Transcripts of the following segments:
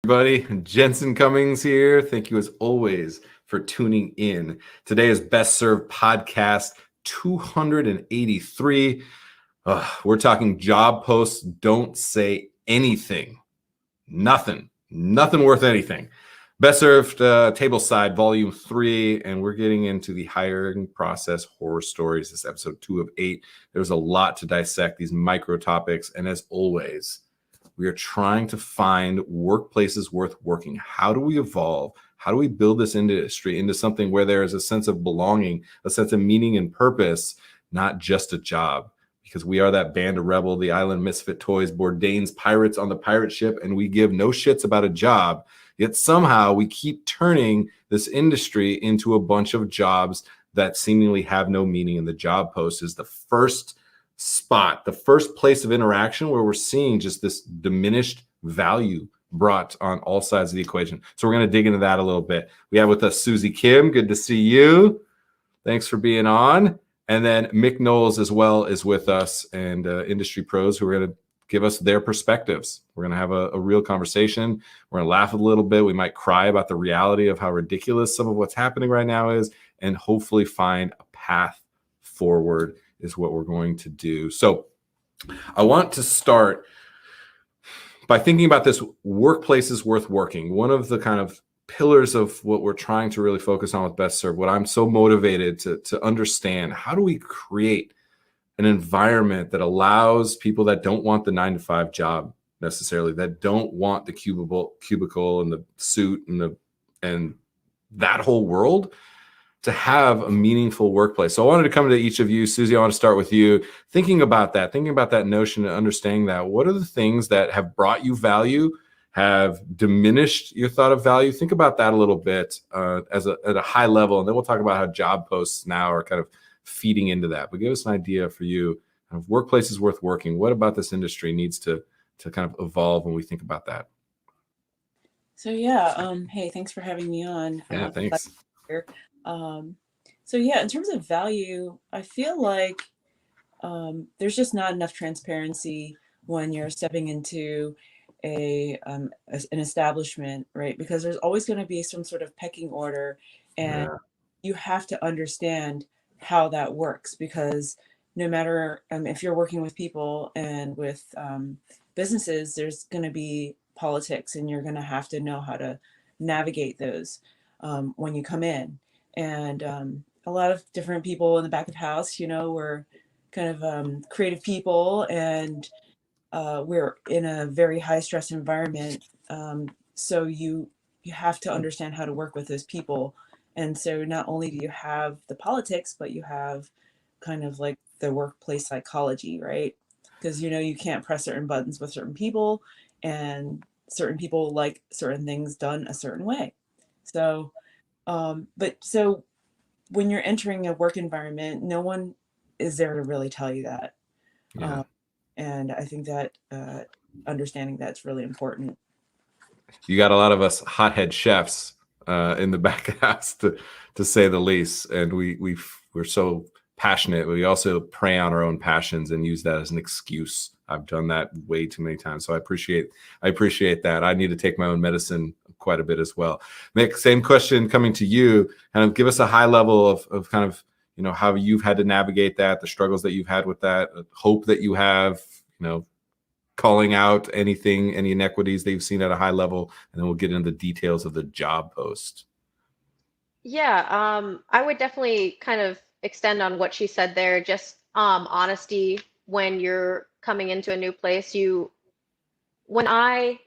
Buddy, Jensen Cummings here. Thank you as always for tuning in. Today is Best Served Podcast 283. We're talking job posts don't say anything. Nothing worth anything. Best Served Tableside, Volume 3, and we're getting into the hiring process horror stories. This is episode 2 of 8. There's a lot to dissect, these micro topics, and as always, we are trying to find workplaces worth working. How do we evolve? How do we build this industry into something where there is a sense of belonging, a sense of meaning and purpose, not just a job? Because we are that band of rebel, the island misfit toys, Bourdain's pirates on the pirate ship, and we give no shits about a job. Yet somehow we keep turning this industry into a bunch of jobs that seemingly have no meaning. And the job post is the first spot, the first place of interaction where we're seeing just this diminished value brought on all sides of the equation. So we're going to dig into that a little bit. We have with us Susie Kim. Good to see you. Thanks for being on. And then Mick Knowles as well is with us, and industry pros who are going to give us their perspectives. We're going to have a real conversation. We're going to laugh a little bit. We might cry about the reality of how ridiculous some of what's happening right now is, and hopefully find a path forward is what we're going to do. So I want to start by thinking about this workplaces worth working. One of the kind of pillars of what we're trying to really focus on with Best Served, what I'm so motivated to understand, how do we create an environment that allows people that don't want the 9-to-5 job necessarily, that don't want the cubicle and the suit and that whole world, to have a meaningful workplace. So I wanted to come to each of you. Susie, I want to start with you. Thinking about that notion and understanding that, what are the things that have brought you value, have diminished your thought of value? Think about that a little bit at a high level, and then we'll talk about how job posts now are kind of feeding into that. But give us an idea for you of workplaces worth working. What about this industry needs to kind of evolve when we think about that? So yeah, hey, thanks for having me on. Yeah, thanks. So yeah, in terms of value, I feel like there's just not enough transparency when you're stepping into an establishment, right? Because there's always going to be some sort of pecking order, and you have to understand how that works, because no matter if you're working with people and with businesses, there's going to be politics, and you're going to have to know how to navigate those when you come in. And a lot of different people in the back of the house, we're kind of creative people, and we're in a very high stress environment. So you have to understand how to work with those people. And so not only do you have the politics, but you have kind of like the workplace psychology, right? Because, you can't press certain buttons with certain people, and certain people like certain things done a certain way. So so when you're entering a work environment, no one is there to really tell you that. Yeah. And I think that understanding that's really important. You got a lot of us hothead chefs in the back of the house, to say the least, and we're so passionate, but we also prey on our own passions and use that as an excuse. I've done that way too many times, so I appreciate that. I need to take my own medicine quite a bit as well. Mick, same question coming to you. Kind of give us a high level of kind of how you've had to navigate that, the struggles that you've had with that, hope that you have, calling out any inequities that you've seen at a high level, and then we'll get into the details of the job post. Yeah, I would definitely kind of extend on what she said there. Just honesty when you're coming into a new place. When I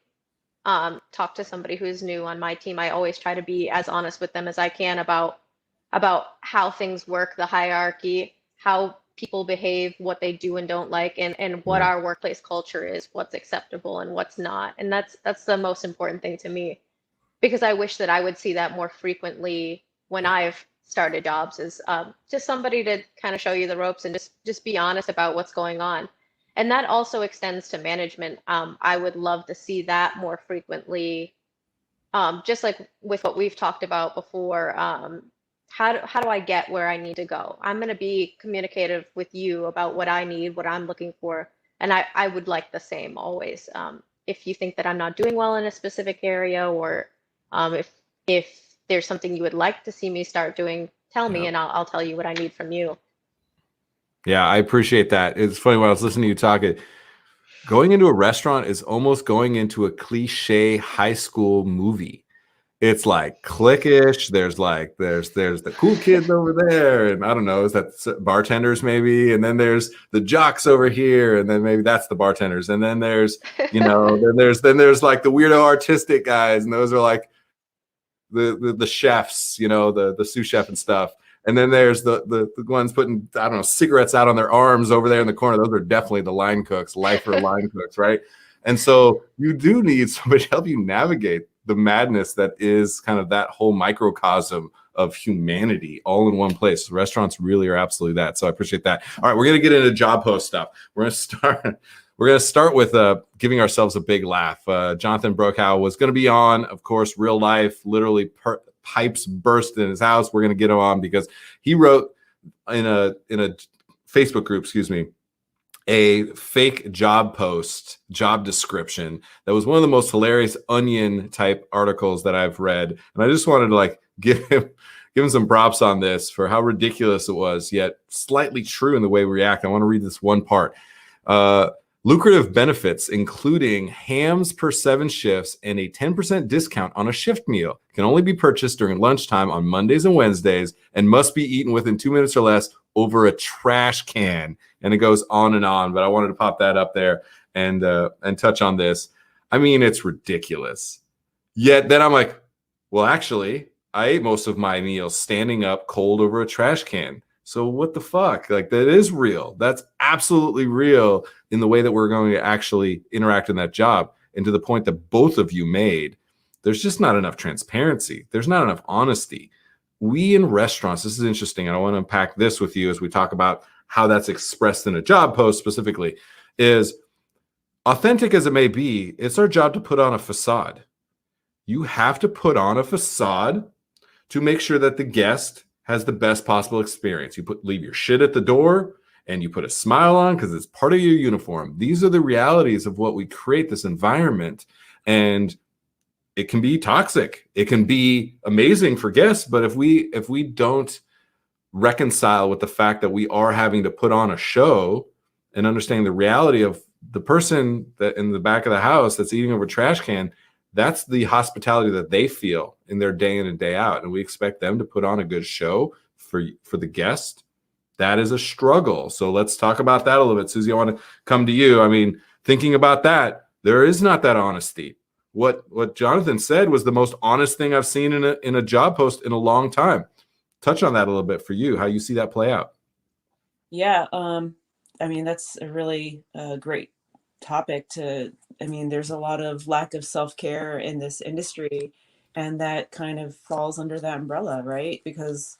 talk to somebody who's new on my team, I always try to be as honest with them as I can about how things work, the hierarchy, how people behave, what they do and don't like, and what our workplace culture is, what's acceptable and what's not. And that's the most important thing to me, because I wish that I would see that more frequently when I've started jobs, is just somebody to kind of show you the ropes and just be honest about what's going on. And that also extends to management. I would love to see that more frequently, just like with what we've talked about before. How do I get where I need to go? I'm going to be communicative with you about what I need, what I'm looking for, and I would like the same always. if you think that I'm not doing well in a specific area, or if there's something you would like to see me start doing, tell me, Yeah. and I'll tell you what I need from you. Yeah, I appreciate that. It's funny when I was listening to you talk, going into a restaurant is almost going into a cliche high school movie. It's like cliquish. There's the cool kids over there, and I don't know, is that bartenders maybe? And then there's the jocks over here, and then maybe that's the bartenders. And then there's, then there's like the weirdo artistic guys, and those are like the chefs, the sous chef and stuff. And then there's the ones putting, I don't know, cigarettes out on their arms over there in the corner. Those are definitely the line cooks, lifer line cooks, right? And so you do need somebody to help you navigate the madness that is kind of that whole microcosm of humanity all in one place. Restaurants really are absolutely that. So I appreciate that. All right, we're going to get into job post stuff. We're going to start with giving ourselves a big laugh. Jonathan Brokow was going to be on, of course, real life, literally pipes burst in his house. We're going to get him on because he wrote in a Facebook group, a fake job description that was one of the most hilarious Onion type articles that I've read. And I just wanted to give him some props on this for how ridiculous it was, yet slightly true in the way we react. I want to read this one part. Lucrative benefits, including hams per 7 shifts and a 10% discount on a shift meal, can only be purchased during lunchtime on Mondays and Wednesdays and must be eaten within 2 minutes or less over a trash can. And it goes on and on, but I wanted to pop that up there and touch on this. I mean, it's ridiculous. Yet then I'm like, well, actually, I ate most of my meals standing up cold over a trash can. So what the fuck? That is real. That's absolutely real in the way that we're going to actually interact in that job. And to the point that both of you made, there's just not enough transparency. There's not enough honesty. We in restaurants, this is interesting, and I want to unpack this with you as we talk about how that's expressed in a job post specifically, is authentic as it may be, it's our job to put on a facade. You have to put on a facade to make sure that the guest has the best possible experience. You leave your shit at the door and you put a smile on because it's part of your uniform. These are the realities of what we create this environment. And it can be toxic. It can be amazing for guests, but if we don't reconcile with the fact that we are having to put on a show and understanding the reality of the person that in the back of the house that's eating over a trash can, that's the hospitality that they feel in their day in and day out. And we expect them to put on a good show for the guest. That is a struggle. So let's talk about that a little bit. Susie, I want to come to you. I mean, thinking about that, there is not that honesty. What Jonathan said was the most honest thing I've seen in a job post in a long time. Touch on that a little bit for you, how you see that play out. Yeah. I mean, that's a really great topic there's a lot of lack of self-care in this industry, and that kind of falls under that umbrella, right? Because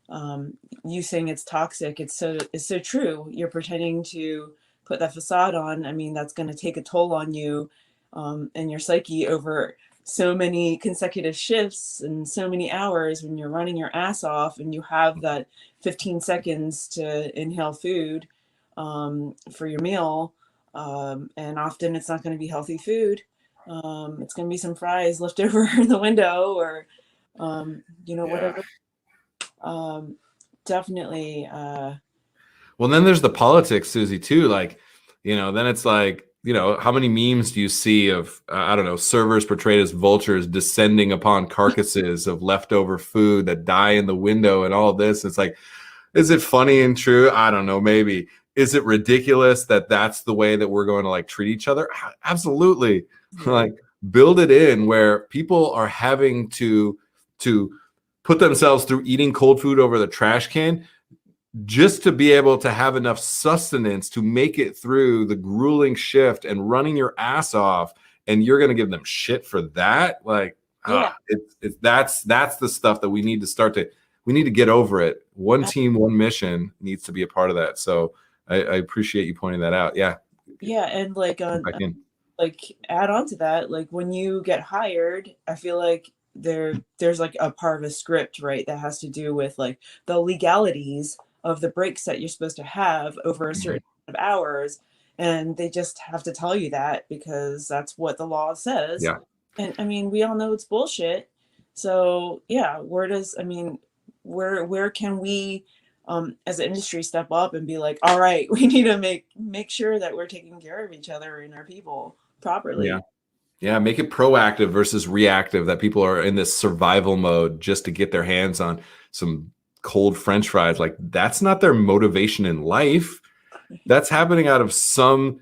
you saying it's toxic, it's so true. You're pretending to put that facade on. I mean, that's going to take a toll on you and your psyche over so many consecutive shifts and so many hours when you're running your ass off and you have that 15 seconds to inhale food for your meal. And often it's not going to be healthy food. It's going to be some fries left over in the window or, whatever. Definitely. Well, then there's the politics, Susie, too. Then it's like, how many memes do you see of, I don't know, servers portrayed as vultures descending upon carcasses of leftover food that die in the window and all this? It's like, is it funny and true? I don't know, maybe. Is it ridiculous that that's the way that we're going to treat each other? Absolutely. Yeah. Build it in where people are having to put themselves through eating cold food over the trash can just to be able to have enough sustenance to make it through the grueling shift and running your ass off, and you're going to give them shit for that. That's the stuff that we need to get over it. One team, one mission needs to be a part of that. So I appreciate you pointing that out. Yeah. And add on to that, when you get hired, I feel like there's a part of a script, right, that has to do with the legalities of the breaks that you're supposed to have over a certain amount of hours. and they just have to tell you that because that's what the law says. Yeah. And I mean, we all know it's bullshit. So yeah, where can we as an industry step up and be like, all right, we need to make sure that we're taking care of each other and our people properly. Yeah. Yeah, make it proactive versus reactive, that people are in this survival mode just to get their hands on some cold French fries. Like, that's not their motivation in life. That's happening out of some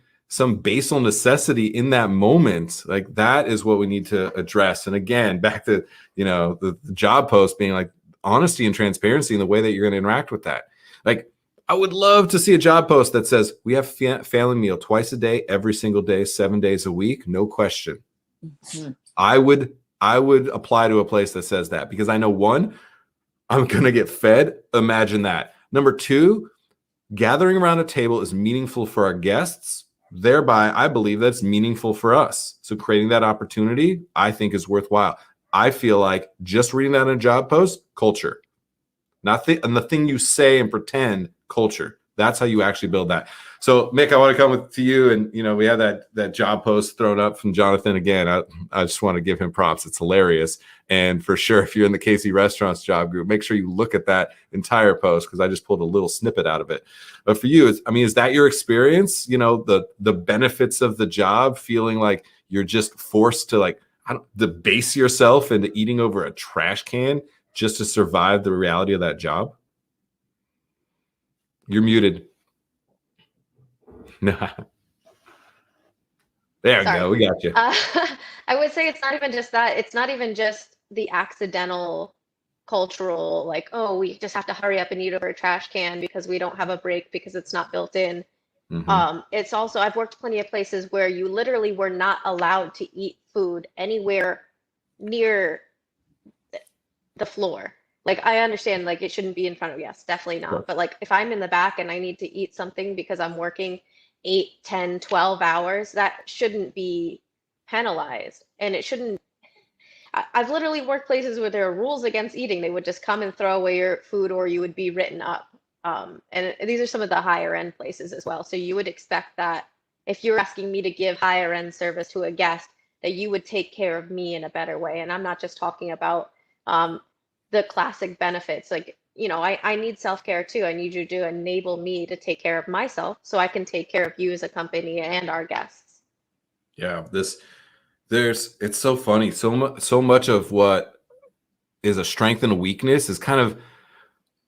basal necessity in that moment. Like, that is what we need to address. And again, back to, the job post being like honesty and transparency in the way that you're going to interact with that. Like, I would love to see a job post that says we have family meal twice a day, every single day, 7 days a week, no question. Mm-hmm. I would apply to a place that says that, because I know, one, I'm going to get fed. Imagine that. Number two, gathering around a table is meaningful for our guests. Thereby, I believe that's meaningful for us. So creating that opportunity, I think, is worthwhile. I feel like just reading that in a job post, culture. And the thing you say and pretend, culture. That's how you actually build that. So, Mick, I want to come to you, and we had that job post thrown up from Jonathan again. I just want to give him props. It's hilarious. And for sure, if you're in the KC Restaurants job group, make sure you look at that entire post, because I just pulled a little snippet out of it. But for you, is that your experience? The benefits of the job, feeling like you're just forced to debase yourself into eating over a trash can just to survive the reality of that job? You're muted. There we go. We got you. I would say it's not even just that. It's not even just the accidental cultural, like, oh, we just have to hurry up and eat over a trash can because we don't have a break because it's not built in. Mm-hmm. It's also, I've worked plenty of places where you literally were not allowed to eat food anywhere near the floor. Like, I understand, like, it shouldn't be in front of, yes, definitely not. But like, if I'm in the back and I need to eat something because I'm working 8, 10, 12 hours, that shouldn't be penalized. And it shouldn't, I've literally worked places where there are rules against eating. They would just come and throw away your food, or you would be written up. And these are some of the higher end places as well. So you would expect that if you're asking me to give higher end service to a guest, that you would take care of me in a better way. And I'm not just talking about the classic benefits. Like, I need self-care too. I need you to enable me to take care of myself so I can take care of you as a company and our guests. Yeah, it's so funny. So much of what is a strength and a weakness is kind of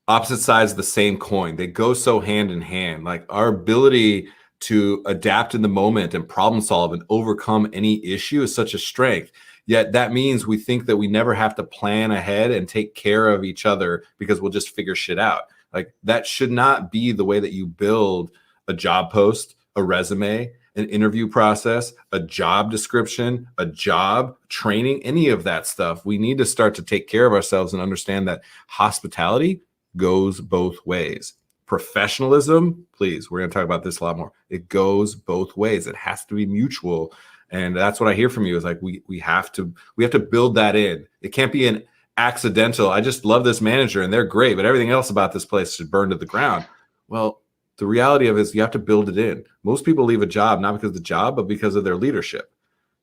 opposite sides of the same coin. They go so hand in hand. Like, our ability to adapt in the moment and problem solve and overcome any issue is such a strength. Yet that means we think that we never have to plan ahead and take care of each other because we'll just figure shit out. Like, that should not be the way that you build a job post, a resume, an interview process, a job description, a job training, any of that stuff. We need to start to take care of ourselves and understand that hospitality goes both ways. Professionalism, please, we're going to talk about this a lot more. It goes both ways. It has to be mutual. And that's what I hear from you, is like, we have to build that in. It can't be an accidental, I just love this manager and they're great, but everything else about this place should burn to the ground. Well, the reality of it is you have to build it in. Most people leave a job not because of the job, but because of their leadership.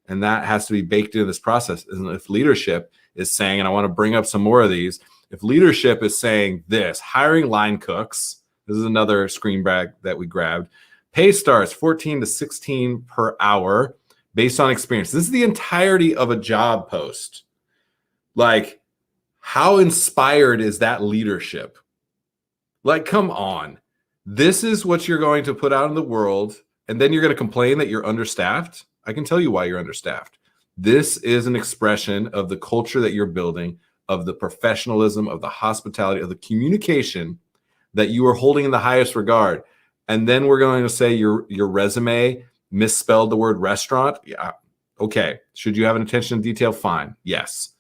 And that has to be baked into this process. And if leadership is saying, and I want to bring up some more of these, if leadership is saying this, hiring line cooks, this is another screen grab that we grabbed, pay starts 14 to 16 per hour based on experience. This is the entirety of a job post. Like, how inspired is that leadership? Like, come on. This is what you're going to put out in the world, and then you're going to complain that you're understaffed? I can tell you why you're understaffed. This is an expression of the culture that you're building, of the professionalism, of the hospitality, of the communication that you are holding in the highest regard. And then we're going to say your resume misspelled the word restaurant. Yeah. Okay. Should you have an attention to detail? Fine. Yes.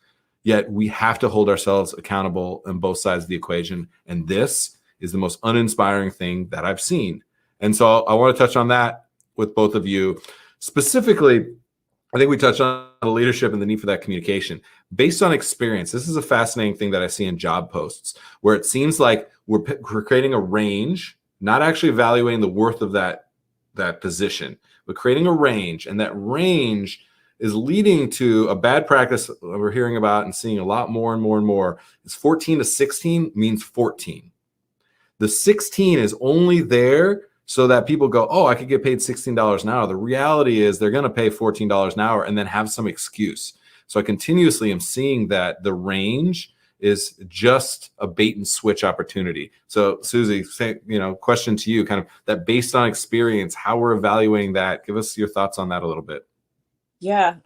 Yet we have to hold ourselves accountable on both sides of the equation. And this is the most uninspiring thing that I've seen. And so I want to touch on that with both of you. Specifically, I think we touched on the leadership and the need for that communication. Based on experience, this is a fascinating thing that I see in job posts, where it seems like we're creating a range, not actually evaluating the worth of that that position, but creating a range, and that range is leading to a bad practice we're hearing about and seeing a lot more and more and more. Is 14 to 16 means 14. The 16 is only there so that people go, oh, I could get paid $16 an hour. The reality is they're going to pay $14 an hour and then have some excuse. So I continuously am seeing that the range is just a bait and switch opportunity. So Susie, question to you, kind of that based on experience, how we're evaluating that. Give us your thoughts on that a little bit. Yeah,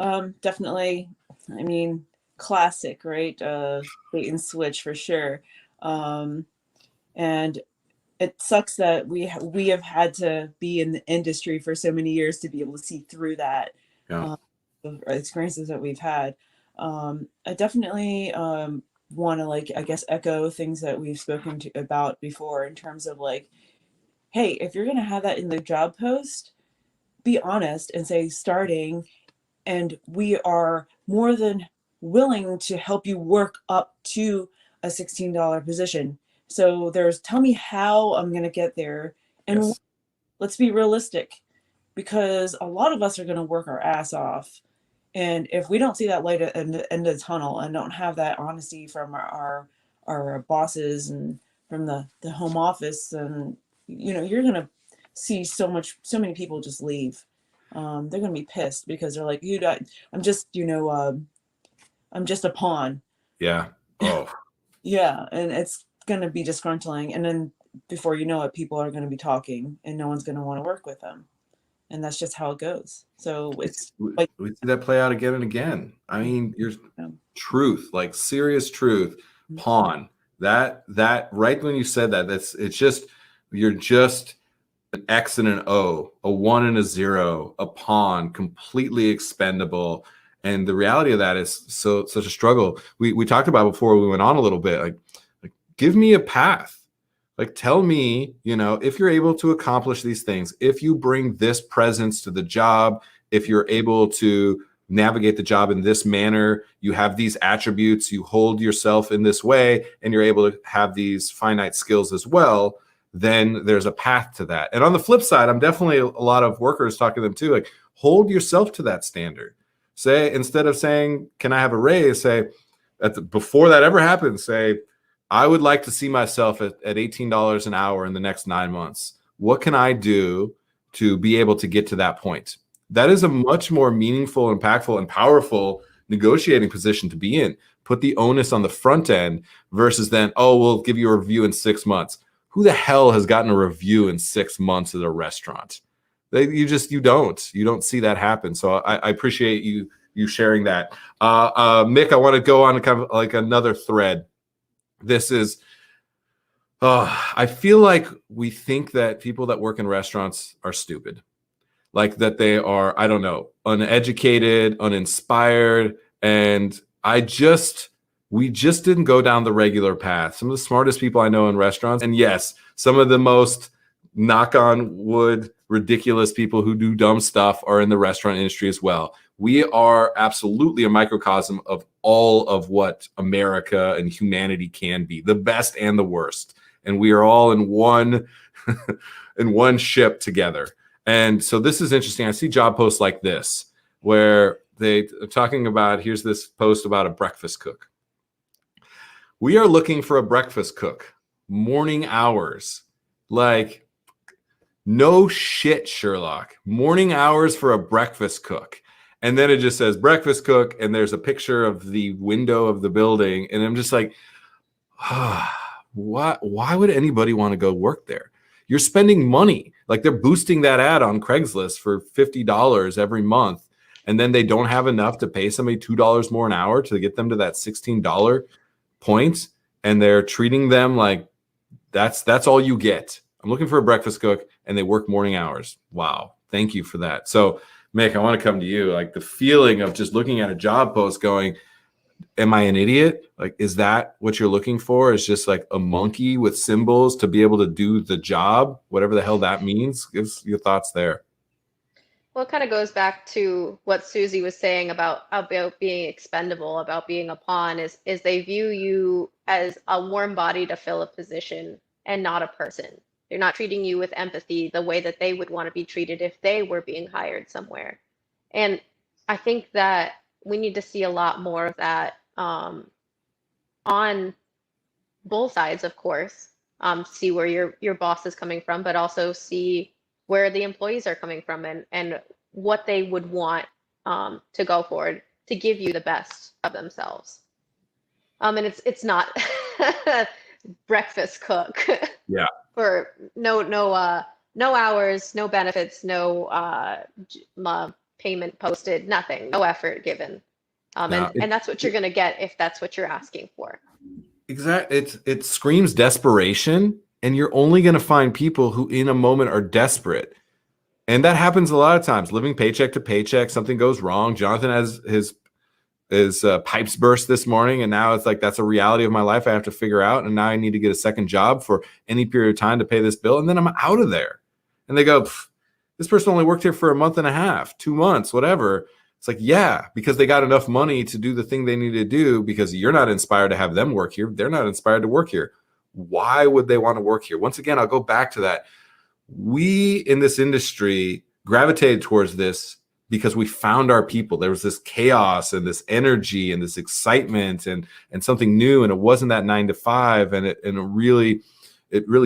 definitely. I mean, classic, right? Bait and switch for sure. And it sucks that we have had to be in the industry for so many years to be able to see through that. Yeah. The experiences that we've had. I definitely want to I guess echo things that we've spoken about before in terms of hey, if you're gonna have that in the job post, be honest and say starting, and we are more than willing to help you work up to a $16 position. So tell me how I'm going to get there. And Yes. let's be realistic, because a lot of us are going to work our ass off. And if we don't see that light at the end of the tunnel and don't have that honesty from our bosses and from the home office, and you're going to see so many people just leave. They're going to be pissed because they're like, I'm just, I'm just a pawn. Yeah. Oh, Yeah. And it's going to be disgruntling. And then before you know it, people are going to be talking and no one's going to want to work with them. And that's just how it goes. So it's we see that play out again and again. I mean, your truth, like serious truth, pawn. That right when you said that, you're just an X and an O, a 1 and a 0, a pawn, completely expendable. And the reality of that is such a struggle. We talked about before we went on a little bit, like give me a path. Like, tell me, if you're able to accomplish these things, if you bring this presence to the job, if you're able to navigate the job in this manner, you have these attributes, you hold yourself in this way, and you're able to have these finite skills as well, then there's a path to that. And on the flip side, I'm definitely a lot of workers talking to them too, like, hold yourself to that standard. Say, instead of saying, can I have a raise, say, before that ever happens, say, I would like to see myself at $18 an hour in the next 9 months. What can I do to be able to get to that point? That is a much more meaningful, impactful, and powerful negotiating position to be in. Put the onus on the front end versus then, oh, we'll give you a review in 6 months. Who the hell has gotten a review in 6 months at a restaurant? You don't see that happen. So I appreciate you sharing that. Mick, I want to go on kind of like another thread. This is, I feel like we think that people that work in restaurants are stupid, like that they are, I don't know, uneducated, uninspired. And we just didn't go down the regular path. Some of the smartest people I know in restaurants, and yes, some of the most knock on wood, ridiculous people who do dumb stuff are in the restaurant industry as well. We are absolutely a microcosm of all of what America and humanity can be, the best and the worst. And we are all in one in one ship together. And so this is interesting. I see job posts like this where they are talking about, here's this post about a breakfast cook. We are looking for a breakfast cook, morning hours. Like, no shit, Sherlock. Morning hours for a breakfast cook. And then it just says breakfast cook, and there's a picture of the window of the building. And I'm just like, why would anybody want to go work there? You're spending money. Like, they're boosting that ad on Craigslist for $50 every month. And then they don't have enough to pay somebody $2 more an hour to get them to that $16 point. And they're treating them like that's all you get. I'm looking for a breakfast cook, and they work morning hours. Wow. Thank you for that. So, Mick, I want to come to you. Like, the feeling of just looking at a job post going, am I an idiot? Like, is that what you're looking for? Is just like a monkey with symbols to be able to do the job, whatever the hell that means? Give us your thoughts there. Well, it kind of goes back to what Susie was saying about being expendable, about being a pawn, is they view you as a warm body to fill a position and not a person. They're not treating you with empathy the way that they would want to be treated if they were being hired somewhere. And I think that we need to see a lot more of that on both sides, of course. See where your boss is coming from, but also see where the employees are coming from and what they would want to go forward to give you the best of themselves. And it's not breakfast cook. Yeah. For no hours, no benefits, no payment posted, nothing, no effort given. And that's what you're going to get if that's what you're asking for. Exactly. It screams desperation, and you're only going to find people who in a moment are desperate. And that happens a lot of times, living paycheck to paycheck, something goes wrong. Jonathan has his pipes burst this morning, and now it's like, that's a reality of my life I have to figure out. And now I need to get a second job for any period of time to pay this bill. And then I'm out of there. And they go, this person only worked here for a month and a half, 2 months, whatever. It's like, yeah, because they got enough money to do the thing they need to do, because you're not inspired to have them work here. They're not inspired to work here. Why would they want to work here? Once again, I'll go back to that. We in this industry gravitated towards this because we found our people. There was this chaos and this energy and this excitement and something new. And it wasn't that 9 to 5. And it really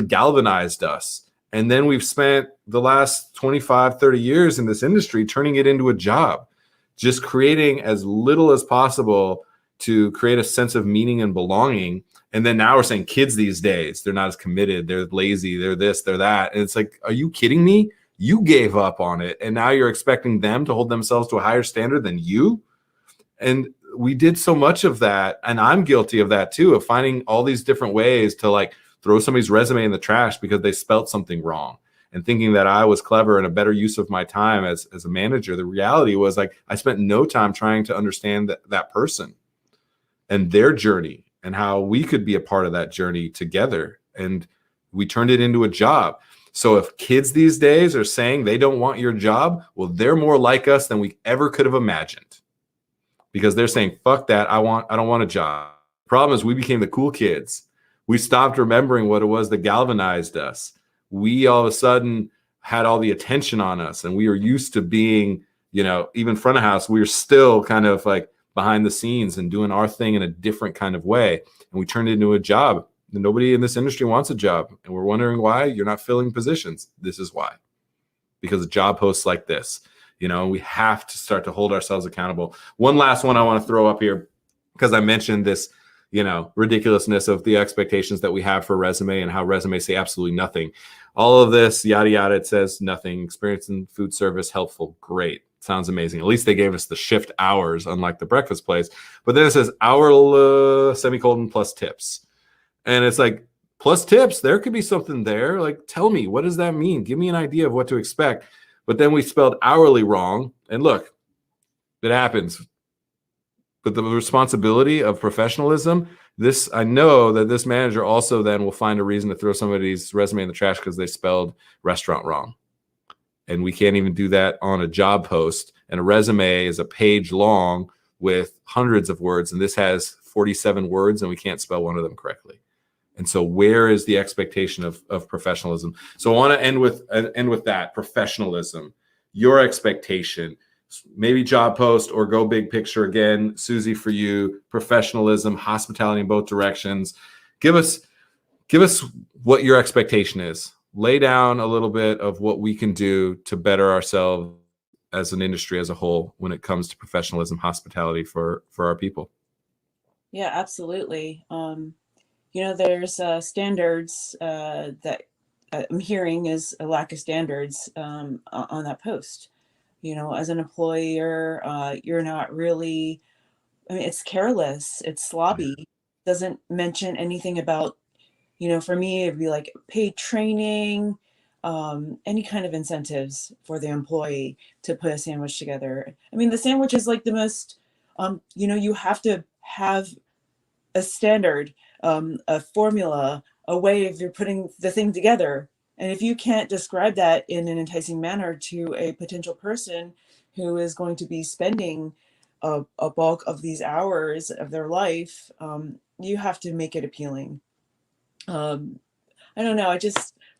galvanized us. And then we've spent the last 25, 30 years in this industry turning it into a job, just creating as little as possible to create a sense of meaning and belonging. And then now we're saying kids these days, they're not as committed. They're lazy. They're this, they're that. And it's like, are you kidding me? You gave up on it. And now you're expecting them to hold themselves to a higher standard than you. And we did so much of that. And I'm guilty of that too, of finding all these different ways to like throw somebody's resume in the trash because they spelt something wrong, and thinking that I was clever and a better use of my time as a manager. The reality was, like, I spent no time trying to understand that person and their journey and how we could be a part of that journey together. And we turned it into a job. So if kids these days are saying they don't want your job, well, they're more like us than we ever could have imagined, because they're saying, fuck that. I don't want a job. Problem is, we became the cool kids. We stopped remembering what it was that galvanized us. We all of a sudden had all the attention on us, and we were used to being, even front of house. We were still kind of like behind the scenes and doing our thing in a different kind of way. And we turned it into a job. And nobody in this industry wants a job. And we're wondering why you're not filling positions. This is why. Because of job posts like this. We have to start to hold ourselves accountable. One last one I want to throw up here, because I mentioned this, ridiculousness of the expectations that we have for resume and how resumes say absolutely nothing. All of this, yada, yada, it says nothing. Experience in food service, helpful, great. Sounds amazing. At least they gave us the shift hours, unlike the breakfast place. But then it says hour, semicolon, plus tips. And it's like, plus tips, there could be something there. Like, tell me, what does that mean? Give me an idea of what to expect. But then we spelled hourly wrong. And look, it happens. But the responsibility of professionalism, I know that this manager also then will find a reason to throw somebody's resume in the trash because they spelled restaurant wrong. And we can't even do that on a job post. And a resume is a page long with hundreds of words. And this has 47 words, and we can't spell one of them correctly. And so where is the expectation of professionalism? So I want to end with that, professionalism, your expectation. Maybe job post or go big picture again. Susie, for you, professionalism, hospitality in both directions. Give us what your expectation is. Lay down a little bit of what we can do to better ourselves as an industry as a whole when it comes to professionalism, hospitality for our people. Yeah, absolutely. There's standards that I'm hearing is a lack of standards on that post. As an employer, you're not really, it's careless, it's sloppy, doesn't mention anything about, for me, it'd be like paid training, any kind of incentives for the employee to put a sandwich together. The sandwich is like the most, you have to have a standard, a formula, a way of you're putting the thing together. And if you can't describe that in an enticing manner to a potential person who is going to be spending a bulk of these hours of their life, you have to make it appealing. I don't know.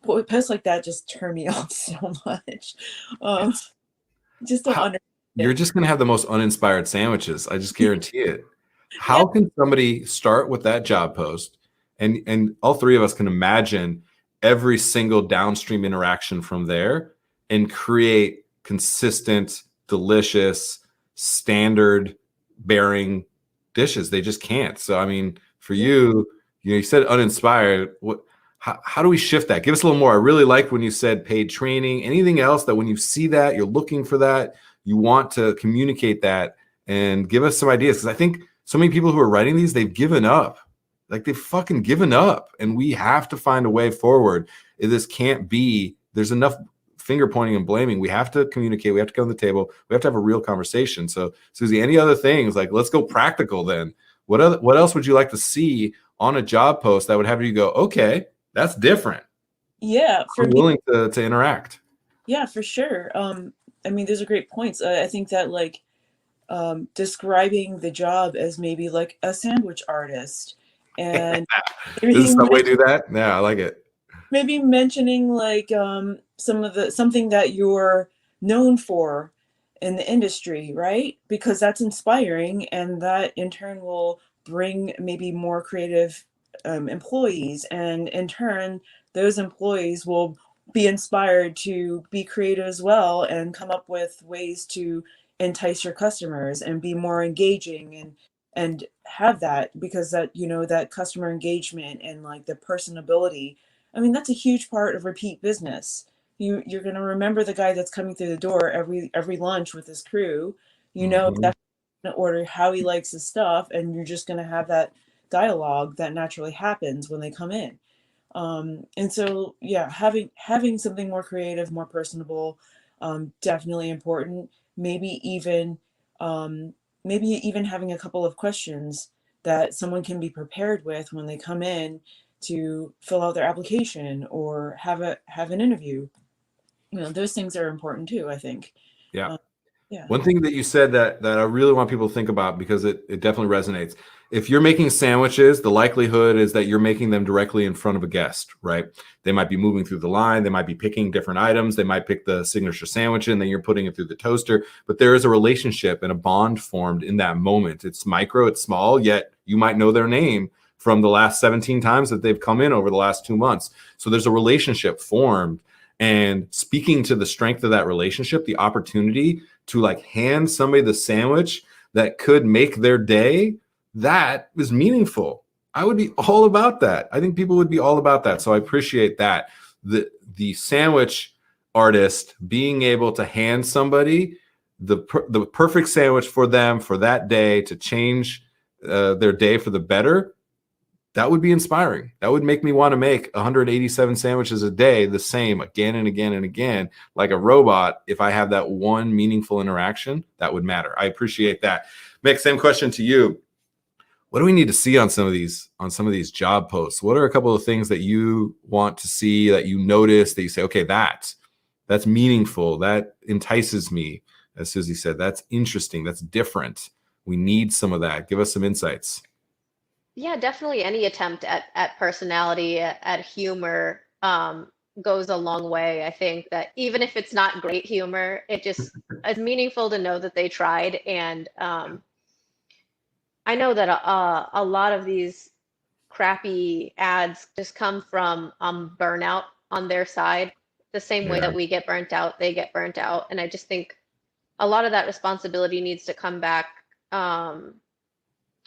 posts like that just turn me off so much. Um, It's just don't how, understand you're it. just going to have the most uninspired sandwiches. I just guarantee it. Yeah, How can somebody start with that job post, and all three of us can imagine every single downstream interaction from there and create consistent, delicious, standard bearing dishes? They just can't. So, I mean, for yeah. you said uninspired. How do we shift that? Give us a little more. I really like when you said paid training. Anything else that when you see that, you're looking for that, you want to communicate that, and give us some ideas? Because I think so many people who are writing these, they've given up. Like they've fucking given up. And we have to find a way forward. This can't be, there's enough finger pointing and blaming. We have to communicate. We have to come to the table. We have to have a real conversation. So, Susie, any other things? Like, let's go practical then. What else would you like to see on a job post that would have you go, okay, that's different? Yeah, for I'm me, willing to interact. yeah, for sure. I mean, those are great points. I think that like describing the job as maybe like a sandwich artist and Does maybe Subway do that? Yeah, I like it. maybe mentioning like something that you're known for in the industry, right? Because that's inspiring, and that in turn will bring maybe more creative employees, and in turn those employees will be inspired to be creative as well and come up with ways to entice your customers and be more engaging, and have that, because that, you know, that customer engagement and like the personability, I mean, that's a huge part of repeat business. You're going to remember the guy that's coming through the door every lunch with his crew. You know Mhm. exactly going to order, how he likes his stuff, and you're just going to have that dialogue that naturally happens when they come in. And so, yeah, having something more creative, more personable, definitely important. Maybe even maybe even having a couple of questions that someone can be prepared with when they come in to fill out their application or have an interview. You know, those things are important too, I think. Yeah. Um, yeah. One thing that you said that I really want people to think about, because it definitely resonates. If you're making sandwiches, the likelihood is that you're making them directly in front of a guest, right? They might be moving through the line. They might be picking different items. They might pick the signature sandwich and then you're putting it through the toaster. But there is a relationship and a bond formed in that moment. It's micro, it's small, yet you might know their name from the last 17 times that they've come in over the last 2 months. So there's a relationship formed. And speaking to the strength of that relationship, the opportunity to like hand somebody the sandwich that could make their day, that is meaningful. I would be all about that. I think people would be all about that. So I appreciate that. The sandwich artist being able to hand somebody the perfect sandwich for them for that day to change their day for the better, that would be inspiring. That would make me want to make 187 sandwiches a day the same again and again and again, like a robot. If I have that one meaningful interaction, that would matter. I appreciate that. Mick, same question to you. What do we need to see on some of these job posts? What are a couple of things that you want to see, that you notice, that you say, okay, that's meaningful, that entices me? As Susie said, that's interesting, that's different. We need some of that. Give us some insights. Yeah, definitely any attempt at personality, at humor, goes a long way. I think that even if it's not great humor, it just is meaningful to know that they tried. And I know that a lot of these crappy ads just come from burnout on their side. The same way Yeah. that we get burnt out, they get burnt out. And I just think a lot of that responsibility needs to come back on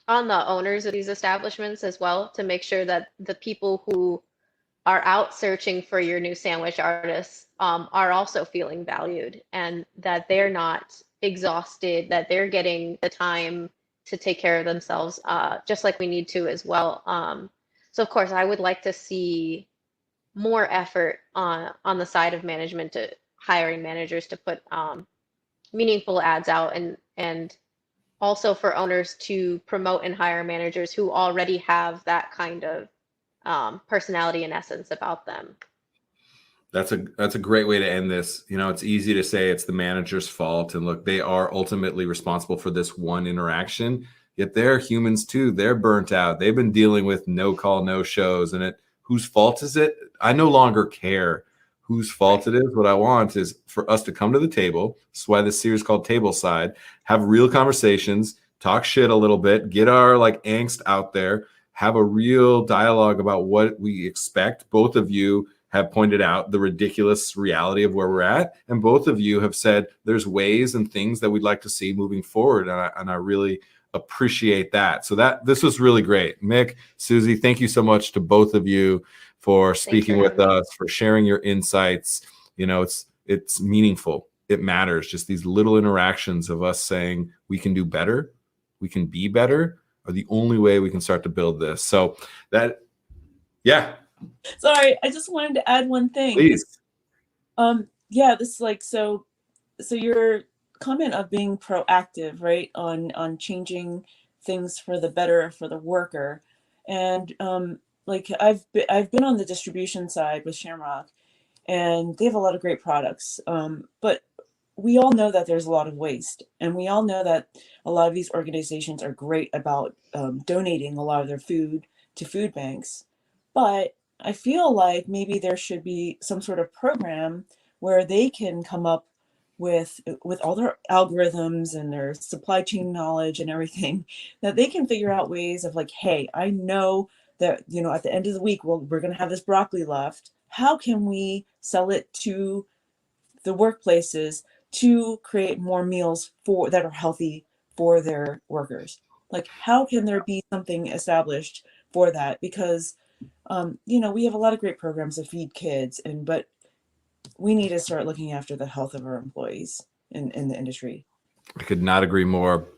the owners of these establishments as well, to make sure that the people who are out searching for your new sandwich artists are also feeling valued, and that they're not exhausted, that they're getting the time to take care of themselves, just like we need to as well. So of course, I would like to see more effort on the side of management, to hiring managers to put meaningful ads out, and also for owners to promote and hire managers who already have that kind of personality and essence about them. That's a great way to end this. You know, it's easy to say it's the manager's fault, and look, they are ultimately responsible for this one interaction. Yet they're humans too. They're burnt out. They've been dealing with no call, no shows, and whose fault is it? I no longer care whose fault it is. What I want is for us to come to the table. That's why this series is called Tableside. Have real conversations, talk shit a little bit, get our like angst out there, have a real dialogue about what we expect. Both of you have pointed out the ridiculous reality of where we're at, and both of you have said there's ways and things that we'd like to see moving forward, and I really appreciate that. So this was really great. Mick, Susie, thank you so much to both of you for speaking with us, for sharing your insights. You know, it's meaningful. It matters. Just these little interactions of us saying we can do better, we can be better, are the only way we can start to build this. So that, yeah. Sorry, I just wanted to add one thing. Please. Yeah, this is like, so your comment of being proactive, right, on changing things for the better for the worker. And like I've been on the distribution side with Shamrock, and they have a lot of great products. But we all know that there's a lot of waste, and we all know that a lot of these organizations are great about donating a lot of their food to food banks. But I feel like maybe there should be some sort of program where they can come up with all their algorithms and their supply chain knowledge and everything, that they can figure out ways of like, hey, I know that, you know, at the end of the week, we're going to have this broccoli left. How can we sell it to the workplaces to create more meals that are healthy for their workers? Like, how can there be something established for that? Because you know, we have a lot of great programs to feed kids, but we need to start looking after the health of our employees in the industry. I could not agree more.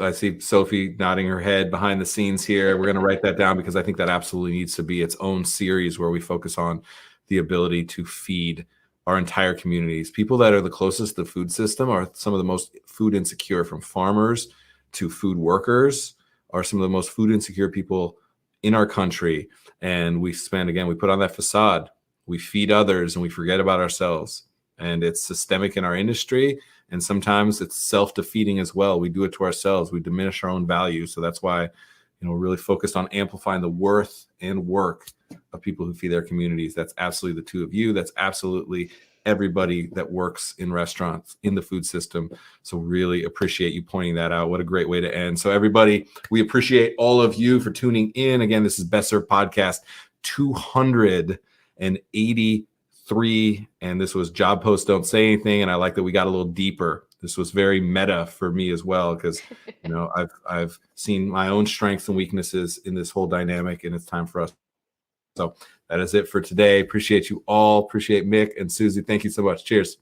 I see Sophie nodding her head behind the scenes here. We're going to write that down because I think that absolutely needs to be its own series where we focus on the ability to feed our entire communities. People that are the closest to the food system are some of the most food insecure, from farmers to food workers, are some of the most food insecure people in our country. And we put on that facade. We feed others and we forget about ourselves. And it's systemic in our industry. And sometimes it's self-defeating as well. We do it to ourselves. We diminish our own value. So that's why, you know, we're really focused on amplifying the worth and work of people who feed their communities. That's absolutely the two of you. That's absolutely everybody that works in restaurants, in the food system. So really appreciate you pointing that out. What a great way to end. So everybody, we appreciate all of you for tuning in. Again, this is Best Served Podcast 283. And this was Job Posts Don't Say Anything. And I like that we got a little deeper. This was very meta for me as well, because you know I've seen my own strengths and weaknesses in this whole dynamic, and it's time for us. So that is it for today. Appreciate you all. Appreciate Mick and Susie. Thank you so much. Cheers.